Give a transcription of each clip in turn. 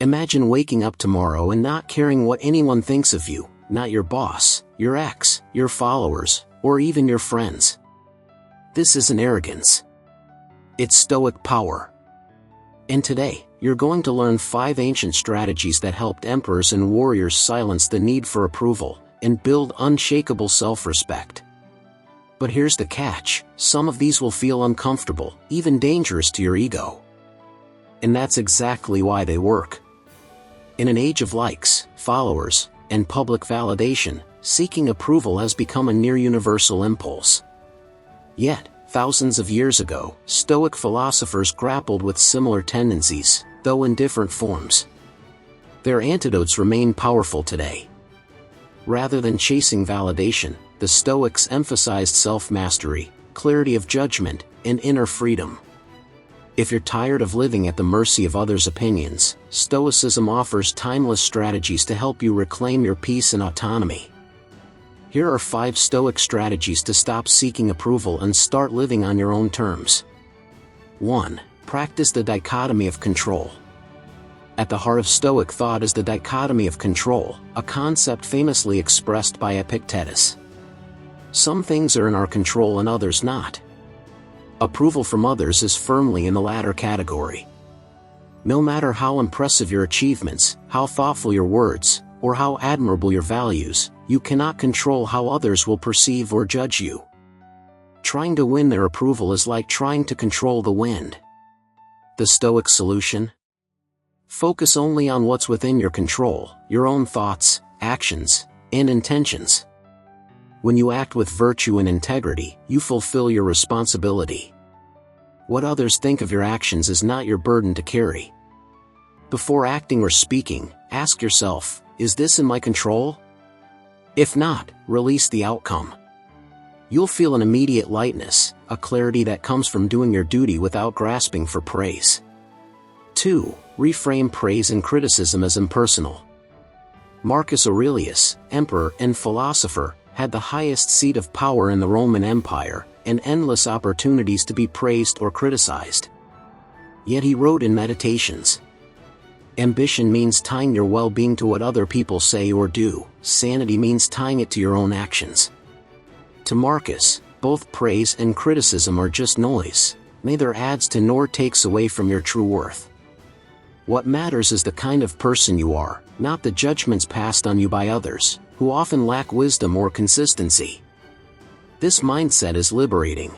Imagine waking up tomorrow and not caring what anyone thinks of you, not your boss, your ex, your followers, or even your friends. This isn't arrogance. It's stoic power. And today, you're going to learn 5 ancient strategies that helped emperors and warriors silence the need for approval and build unshakable self-respect. But here's the catch: some of these will feel uncomfortable, even dangerous to your ego. And that's exactly why they work. In an age of likes, followers, and public validation, seeking approval has become a near-universal impulse. Yet, thousands of years ago, Stoic philosophers grappled with similar tendencies, though in different forms. Their antidotes remain powerful today. Rather than chasing validation, the Stoics emphasized self-mastery, clarity of judgment, and inner freedom. If you're tired of living at the mercy of others' opinions, Stoicism offers timeless strategies to help you reclaim your peace and autonomy. Here are 5 Stoic strategies to stop seeking approval and start living on your own terms. 1. Practice the dichotomy of control. At the heart of Stoic thought is the dichotomy of control, a concept famously expressed by Epictetus. Some things are in our control and others not. Approval from others is firmly in the latter category. No matter how impressive your achievements, how thoughtful your words, or how admirable your values, you cannot control how others will perceive or judge you. Trying to win their approval is like trying to control the wind. The Stoic solution? Focus only on what's within your control, your own thoughts, actions, and intentions. When you act with virtue and integrity, you fulfill your responsibility. What others think of your actions is not your burden to carry. Before acting or speaking, ask yourself, is this in my control? If not, release the outcome. You'll feel an immediate lightness, a clarity that comes from doing your duty without grasping for praise. 2. Reframe praise and criticism as impersonal. Marcus Aurelius, emperor and philosopher, had the highest seat of power in the Roman Empire, and endless opportunities to be praised or criticized. Yet he wrote in Meditations, "Ambition means tying your well-being to what other people say or do. Sanity means tying it to your own actions." To Marcus, both praise and criticism are just noise. Neither adds to nor takes away from your true worth. What matters is the kind of person you are, not the judgments passed on you by others, who often lack wisdom or consistency. This mindset is liberating.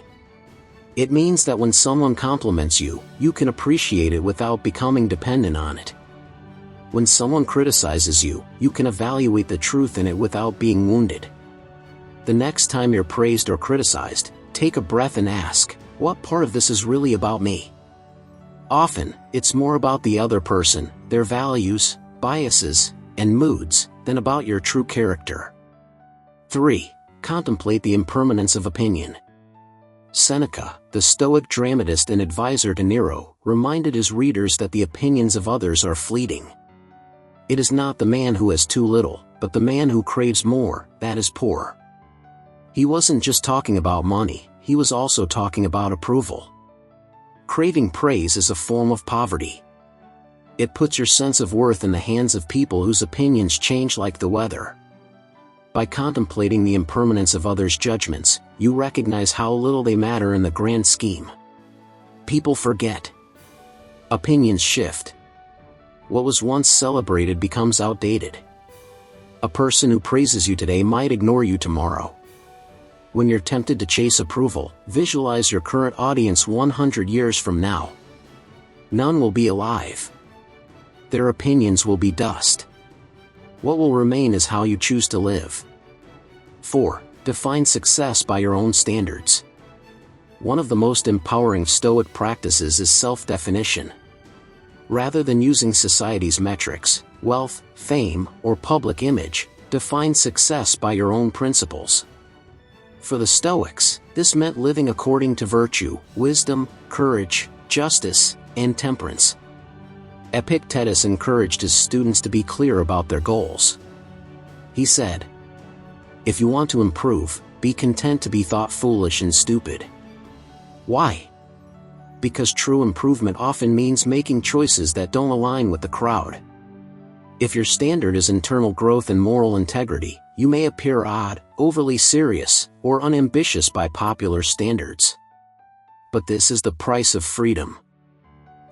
It means that when someone compliments you, you can appreciate it without becoming dependent on it. When someone criticizes you, you can evaluate the truth in it without being wounded. The next time you're praised or criticized, take a breath and ask, what part of this is really about me? Often, it's more about the other person, their values, biases, and moods, than about your true character. 3. Contemplate the impermanence of opinion. Seneca, the Stoic dramatist and advisor to Nero, reminded his readers that the opinions of others are fleeting. It is not the man who has too little, but the man who craves more, that is poor. He wasn't just talking about money, he was also talking about approval. Craving praise is a form of poverty. It puts your sense of worth in the hands of people whose opinions change like the weather. By contemplating the impermanence of others' judgments, you recognize how little they matter in the grand scheme. People forget. Opinions shift. What was once celebrated becomes outdated. A person who praises you today might ignore you tomorrow. When you're tempted to chase approval, visualize your current audience 100 years from now. None will be alive. Their opinions will be dust. What will remain is how you choose to live. 4. Define success by your own standards. One of the most empowering Stoic practices is self-definition. Rather than using society's metrics, wealth, fame, or public image, define success by your own principles. For the Stoics, this meant living according to virtue, wisdom, courage, justice, and temperance. Epictetus encouraged his students to be clear about their goals. He said, "If you want to improve, be content to be thought foolish and stupid." Why? Because true improvement often means making choices that don't align with the crowd. If your standard is internal growth and moral integrity, you may appear odd, overly serious, or unambitious by popular standards. But this is the price of freedom.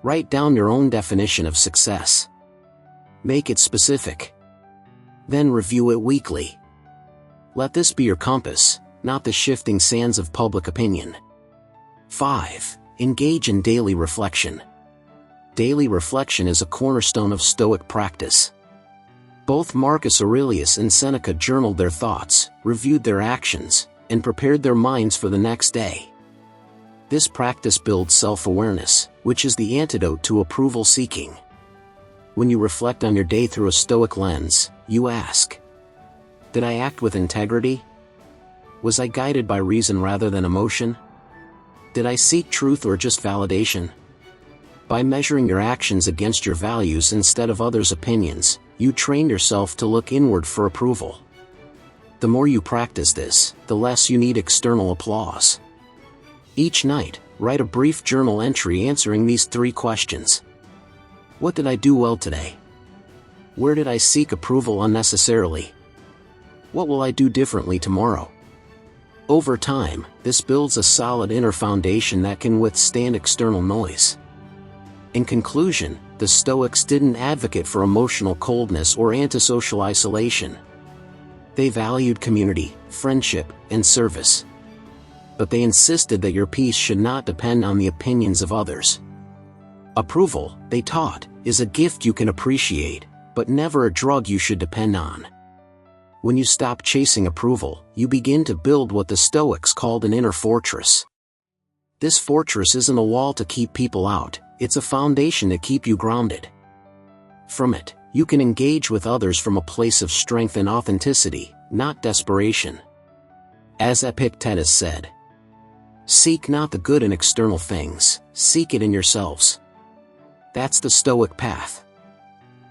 Write down your own definition of success. Make it specific. Then review it weekly. Let this be your compass, not the shifting sands of public opinion. 5. Engage in daily reflection. Daily reflection is a cornerstone of Stoic practice. Both Marcus Aurelius and Seneca journaled their thoughts, reviewed their actions, and prepared their minds for the next day. This practice builds self-awareness, which is the antidote to approval-seeking. When you reflect on your day through a Stoic lens, you ask, did I act with integrity? Was I guided by reason rather than emotion? Did I seek truth or just validation? By measuring your actions against your values instead of others' opinions, you train yourself to look inward for approval. The more you practice this, the less you need external applause. Each night, write a brief journal entry answering these 3 questions. What did I do well today? Where did I seek approval unnecessarily? What will I do differently tomorrow? Over time, this builds a solid inner foundation that can withstand external noise. In conclusion, the Stoics didn't advocate for emotional coldness or antisocial isolation. They valued community, friendship, and service. But they insisted that your peace should not depend on the opinions of others. Approval, they taught, is a gift you can appreciate, but never a drug you should depend on. When you stop chasing approval, you begin to build what the Stoics called an inner fortress. This fortress isn't a wall to keep people out, it's a foundation to keep you grounded. From it, you can engage with others from a place of strength and authenticity, not desperation. As Epictetus said, seek not the good in external things, seek it in yourselves. That's the Stoic path.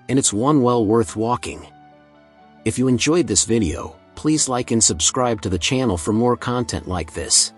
And it's one well worth walking. If you enjoyed this video, please like and subscribe to the channel for more content like this.